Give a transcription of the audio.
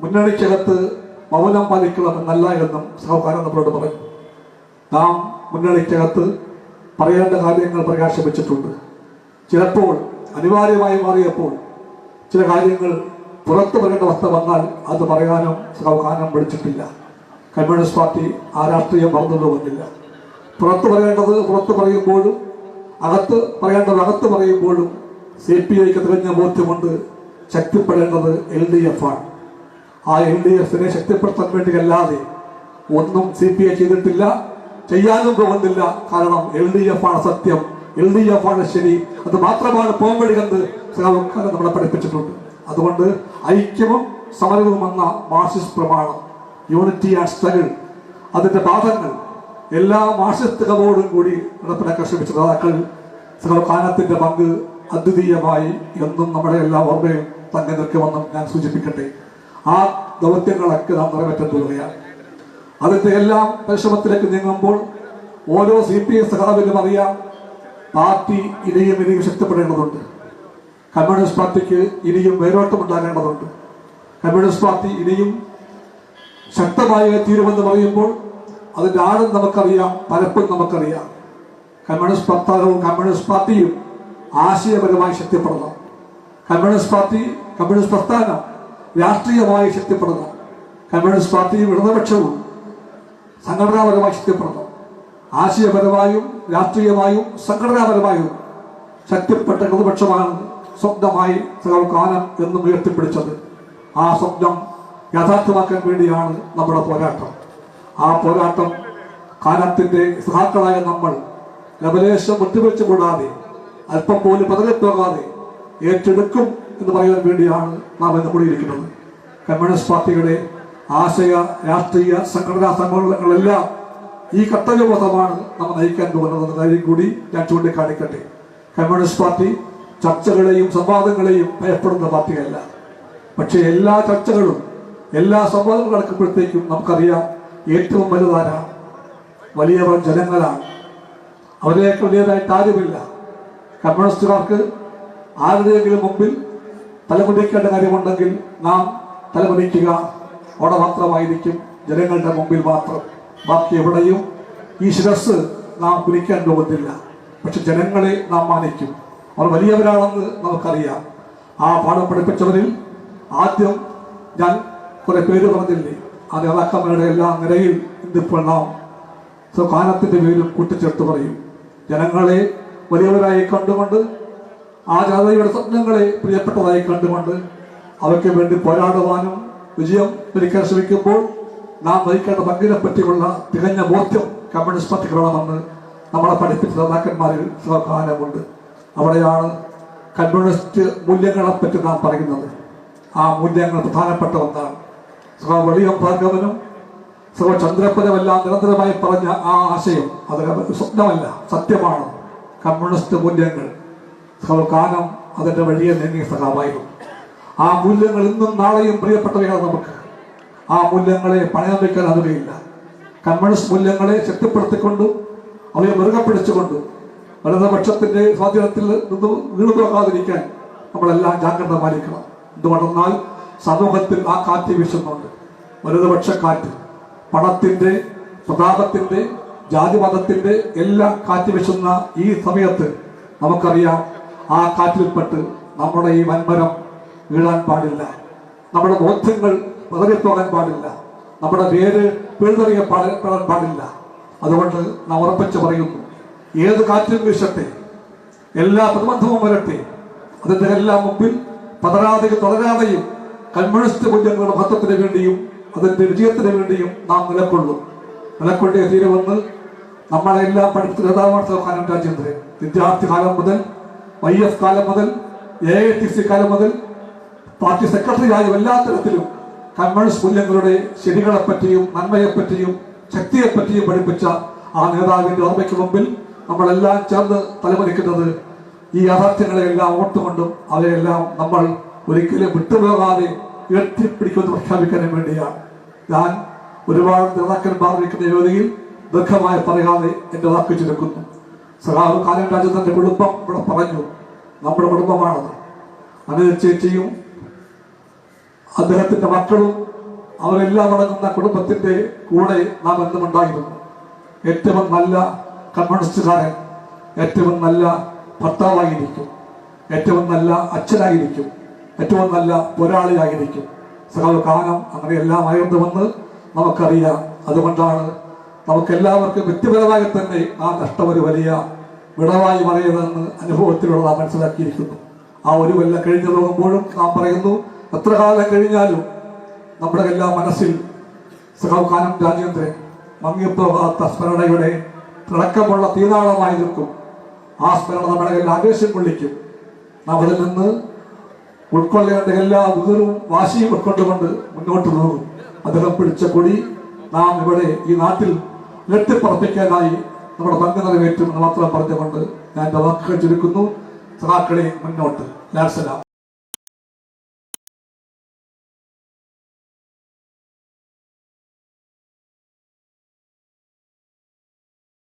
മുന്നണിക്കകത്ത് മൗനം പാലിക്കണമെന്നല്ല എന്നും സഹോദരൻ നമ്മളോട് പറഞ്ഞു. നാം മുന്നണിക്കകത്ത് പറയേണ്ട കാര്യങ്ങൾ പ്രകാശിപ്പിച്ചിട്ടുണ്ട്. ചിലപ്പോൾ അനിവാര്യമായി മാറിയപ്പോൾ ചില കാര്യങ്ങൾ പുറത്തു പറയേണ്ട അവസ്ഥ വന്നാൽ അത് പറയാനും സഹോദരൻ പഠിച്ചിട്ടില്ല. കമ്മ്യൂണിസ്റ്റ് പാർട്ടി ആ രാഷ്ട്രീയം മറന്നു വന്നില്ല. പുറത്തു പറയേണ്ടത് പുറത്തു പറയുമ്പോഴും അകത്ത് പറയേണ്ടത് അകത്ത് പറയുമ്പോഴും CPIക്ക് തികഞ്ഞ ബോധ്യമുണ്ട് ശക്തിപ്പെടേണ്ടത് LDF ആണ്. ആ LDFനെ ശക്തിപ്പെടുത്താൻ വേണ്ടിയല്ലാതെ ഒന്നും CPI ചെയ്തിട്ടില്ല, ചെയ്യാനും പോകുന്നില്ല. കാരണം LDF ആണ് സത്യം, LDF ആണ് ശരി, അത് മാത്രമാണ് പോംവഴി കണ്ട് നമ്മളെ പഠിപ്പിച്ചിട്ടുണ്ട്. അതുകൊണ്ട് ഐക്യവും സമരവും എന്ന മാർക്സിസ്റ്റ് പ്രമാണം, യൂണിറ്റി ആൻഡ് സ്ട്രഗിൾ, അതിന്റെ പാഠങ്ങൾ എല്ലാ മാർക്സിസ്റ്റുകളോടും കൂടി നടപ്പിലാക്കാൻ ശ്രമിച്ച നേതാക്കൾ കാനത്തിന്റെ പങ്ക് അദ്വിതീയമായി എന്നും നമ്മുടെ എല്ലാ ഓർമ്മയും തന്നെ നിൽക്കുമെന്നും ഞാൻ സൂചിപ്പിക്കട്ടെ. ആ ദൗത്യങ്ങളൊക്കെ നാം നിറവേറ്റാൻ പോവുകയാണ്. അതിന്റെ എല്ലാം പരിശ്രമത്തിലേക്ക് നീങ്ങുമ്പോൾ ഓരോ CPI സഖാവിനും അറിയാം പാർട്ടി ഇനിയും ശക്തിപ്പെടേണ്ടതുണ്ട്. കമ്മ്യൂണിസ്റ്റ് പാർട്ടിക്ക് ഇനിയും വേരോട്ടം ഉണ്ടാകേണ്ടതുണ്ട്. കമ്മ്യൂണിസ്റ്റ് പാർട്ടി ഇനിയും ശക്തമായി തീരുമെന്ന് പറയുമ്പോൾ അതിന്റെ ആഴം നമുക്കറിയാം, പലപ്പോഴും നമുക്കറിയാം. കമ്മ്യൂണിസ്റ്റ് പ്രസ്ഥാനവും കമ്മ്യൂണിസ്റ്റ് പാർട്ടിയും ആശയപരമായി ശക്തിപ്പെടണം. കമ്മ്യൂണിസ്റ്റ് പ്രസ്ഥാനം രാഷ്ട്രീയമായി ശക്തിപ്പെടണം. കമ്മ്യൂണിസ്റ്റ് പാർട്ടിയും ഇടതുപക്ഷവും സംഘടനാപരമായി ശക്തിപ്പെടണം. ആശയപരമായും രാഷ്ട്രീയമായും സംഘടനാപരമായും ശക്തിപ്പെട്ട ഇടതുപക്ഷമാണ് സ്വപ്നമായി കാനം എന്നും ഉയർത്തിപ്പിടിച്ചത്. ആ സ്വപ്നം യാഥാർത്ഥ്യമാക്കാൻ വേണ്ടിയാണ് നമ്മുടെ പോരാട്ടം. ആ പോരാട്ടം കാലത്തിന്റെ സഹാക്കളായ നമ്മൾ ലവലേശം വിട്ടുവീഴ്ച കൂടാതെ അല്പം പോലും പതറിപ്പോകാതെ ഏറ്റെടുക്കും എന്ന് പറയാൻ വേണ്ടിയാണ് നാം ഇന്ന് കൂടിയിരിക്കുന്നത്. കമ്മ്യൂണിസ്റ്റ് പാർട്ടിയുടെ ആശയ രാഷ്ട്രീയ സംഘടനാ സമ്മേളനങ്ങളെല്ലാം ഈ കർത്തവ്യബോധമാണ് നമ്മൾ നയിക്കാൻ പോകുന്നതെന്ന കാര്യം കൂടി ഞാൻ ചൂണ്ടിക്കാണിക്കട്ടെ. കമ്മ്യൂണിസ്റ്റ് പാർട്ടി ചർച്ചകളെയും സംവാദങ്ങളെയും ഭയപ്പെടുന്ന പാർട്ടിയല്ല. പക്ഷേ എല്ലാ ചർച്ചകളും എല്ലാ സംവാദങ്ങളും നടക്കുമ്പോഴത്തേക്കും നമുക്കറിയാം ഏറ്റവും വലുതാരാണ്? വലിയവർ ജനങ്ങളാണ്. അവരെയൊക്കെ വലിയതായിട്ട് ആരുമില്ല. കമ്മ്യൂണിസ്റ്റുകാർക്ക് ആരുടെയെങ്കിലും മുമ്പിൽ തലമുടിക്കേണ്ട കാര്യമുണ്ടെങ്കിൽ നാം തലമുടിക്കുക അവിടെ മാത്രമായിരിക്കും, ജനങ്ങളുടെ മുമ്പിൽ മാത്രം. ബാക്കി എവിടെയും ഈ ശിരസ് നാം കുനിക്കാൻ പോകുന്നില്ല. പക്ഷെ ജനങ്ങളെ നാം മാനിക്കും. അവർ വലിയവരാണെന്ന് നമുക്കറിയാം. ആ പാഠം പഠിപ്പിച്ചവരിൽ ആദ്യം ഞാൻ കുറെ പേര് പറഞ്ഞില്ലേ, ആ നേതാക്കന്മാരുടെ എല്ലാ നിരയിൽ ഇന്നിപ്പോൾ നാം കാനത്തിന്റെ പേരും കൂട്ടിച്ചേർത്ത് പറയും. ജനങ്ങളെ വലിയവരായി കണ്ടുകൊണ്ട് ആ ജനതയുടെ സ്വപ്നങ്ങളെ പ്രിയപ്പെട്ടതായി കണ്ടുകൊണ്ട് അവയ്ക്ക് വേണ്ടി പോരാടുവാനും വിജയം ലഭിക്കാൻ ശ്രമിക്കുമ്പോൾ നാം വഹിക്കേണ്ട പങ്കിനെ പറ്റിയുള്ള തികഞ്ഞ ബോധ്യം കമ്മ്യൂണിസ്റ്റ് പാർട്ടിക്ക് വേണമെന്ന് നമ്മളെ പഠിപ്പിച്ച നേതാക്കന്മാരിൽ കാനമുണ്ട്. അവിടെയാണ് കമ്മ്യൂണിസ്റ്റ് മൂല്യങ്ങളെപ്പറ്റി നാം പറയുന്നത്. ആ മൂല്യങ്ങൾ പ്രധാനപ്പെട്ട ഒന്നാണ്. വെളിയം ഭാർഗവനും ചന്ദ്രപ്പനുമെല്ലാം നിരന്തരമായി പറഞ്ഞ ആ ആശയം അത് സ്വപ്നമല്ല, സത്യമാണ്. കമ്മ്യൂണിസ്റ്റ് മൂല്യങ്ങൾ കാനം അതിന്റെ വഴിയെ നീങ്ങിയ സഖാവായിരുന്നു. ആ മൂല്യങ്ങൾ ഇന്നും നാളെയും പ്രിയപ്പെട്ടവയാണ് നമുക്ക്. ആ മൂല്യങ്ങളെ പണയം വയ്ക്കാൻ ആവുകയില്ല. കമ്മ്യൂണിസ്റ്റ് മൂല്യങ്ങളെ ശക്തിപ്പെടുത്തിക്കൊണ്ടും അവയെ മുറുകെ പിടിച്ചുകൊണ്ടും വലതുപക്ഷത്തിന്റെ സ്വാധീനത്തിൽ നിന്ന് വീണു പോകാതിരിക്കാൻ നമ്മളെല്ലാം ജാഗ്രത പാലിക്കണം. എന്തുകൊണ്ടെന്നാൽ സമൂഹത്തിൽ ആ കാറ്റ് വീശുന്നുണ്ട്. വലതുപക്ഷ കാറ്റ്, പണത്തിന്റെ, പ്രതാപത്തിന്റെ, ജാതിമതത്തിന്റെ എല്ലാം കാറ്റ് വീശുന്ന ഈ സമയത്ത് നമുക്കറിയാം ആ കാറ്റിൽപ്പെട്ട് നമ്മുടെ ഈ വൻമരം വീഴാൻ പാടില്ല. നമ്മുടെ ബോധ്യങ്ങൾ പതറിപ്പോകാൻ പാടില്ല. നമ്മുടെ പേര് പിഴുതെറിയപ്പെടാൻ പാടില്ല. അതുകൊണ്ട് നാം ഉറപ്പിച്ച് പറയുന്നു, ഏത് കാറ്റും വീശട്ടെ, എല്ലാ പ്രതിബന്ധവും വരട്ടെ, അതിന്റെ എല്ലാം മുമ്പിൽ പതരാതെയും തുടരാതെയും കമ്മ്യൂണിസ്റ്റ് മൂല്യങ്ങളുടെ മഹത്വത്തിന് വേണ്ടിയും അതിന്റെ വിജയത്തിന് വേണ്ടിയും നാം നിലക്കൊണ്ടേ തീരുമെന്ന് നമ്മളെല്ലാം പഠിപ്പിച്ച നേതാവാണ് കാനം രാജേന്ദ്രൻ. വിദ്യാർത്ഥി കാലം മുതൽ, YF കാലം മുതൽ, AITC കാലം മുതൽ പാർട്ടി സെക്രട്ടറിയായും എല്ലാ തരത്തിലും കമ്മ്യൂണിസ്റ്റ് മൂല്യങ്ങളുടെ ശരികളെപ്പറ്റിയും നന്മയെപ്പറ്റിയും ശക്തിയെപ്പറ്റിയും പഠിപ്പിച്ച ആ നേതാവിന്റെ ഓർമ്മയ്ക്ക് മുമ്പിൽ നമ്മളെല്ലാം ചേർന്ന് തലമുറിക്കുന്നത് ഈ യാഥാർത്ഥ്യങ്ങളെല്ലാം ഓർത്തുകൊണ്ടും അവയെല്ലാം നമ്മൾ ഒരിക്കലും വിട്ടുപോകാതെ ഉയർത്തിപ്പിടിക്കുമെന്ന് പ്രഖ്യാപിക്കാനും വേണ്ടിയാണ്. ഞാൻ ഒരുപാട് നേതാക്കന്മാർ ഇരിക്കുന്ന യോഗ്യതയിൽ ദീർഘമായി പറയാതെ എന്റെ വാക്ക് ചുരുക്കുന്നു. സഖാവ് കാനം രാജേന്ദ്രന്റെ കുടുംബം ഇവിടെ പറഞ്ഞു, നമ്മുടെ കുടുംബമാണത്. അനിൽ ചേച്ചിയും അദ്ദേഹത്തിന്റെ മക്കളും അവരെല്ലാം അടങ്ങുന്ന കുടുംബത്തിന്റെ കൂടെ നാം എന്നുമുണ്ടായിരുന്നു. ഏറ്റവും നല്ല കമ്മ്യൂണിസ്റ്റുകാരൻ ഏറ്റവും നല്ല ഭർത്താവായിരിക്കും, ഏറ്റവും നല്ല അച്ഛനായിരിക്കും, ഏറ്റവും നല്ല പോരാളിയായിരിക്കും. സകലകാലം അങ്ങനെയെല്ലാം ആയിരുന്നുവെന്ന് നമുക്കറിയാം. അതുകൊണ്ടാണ് നമുക്കെല്ലാവർക്കും വ്യക്തിപരമായി തന്നെ ആ നഷ്ടം ഒരു വലിയ വിടവായി മറിയതെന്ന് അനുഭവത്തിലൂടെ നാം മനസ്സിലാക്കിയിരിക്കുന്നു. ആ ഒരു കൊല്ലം കഴിഞ്ഞു പോകുമ്പോഴും നാം പറയുന്നു, എത്ര കാലം കഴിഞ്ഞാലും നമ്മുടെ എല്ലാ മനസ്സിൽ സഖാവ് രാജേന്ദ്രൻ മങ്ങിപ്പോകാത്ത സ്മരണയുടെ തിളക്കമുള്ള തീനാളമായി നിൽക്കും. ആ സ്മരണ നമ്മുടെ എല്ലാം ആവേശം കൊള്ളിക്കും. നാം അതിൽ നിന്ന് ഉൾക്കൊള്ളേണ്ട എല്ലാ ഉയർവും വാശിയും ഉൾക്കൊണ്ടുകൊണ്ട് മുന്നോട്ട് പോകും. അദ്ദേഹം പിടിച്ച കൊടി നാം ഇവിടെ ഈ നാട്ടിൽ ഉയർത്തിപ്പറപ്പിക്കാനായി നമ്മുടെ പങ്ക് നിറവേറ്റും എന്ന് മാത്രം പറഞ്ഞുകൊണ്ട് ഞാൻ വാക്കുകൾ ചുരുക്കുന്നു. സഖാക്കളെ മുന്നോട്ട്. ലാൽസലാം.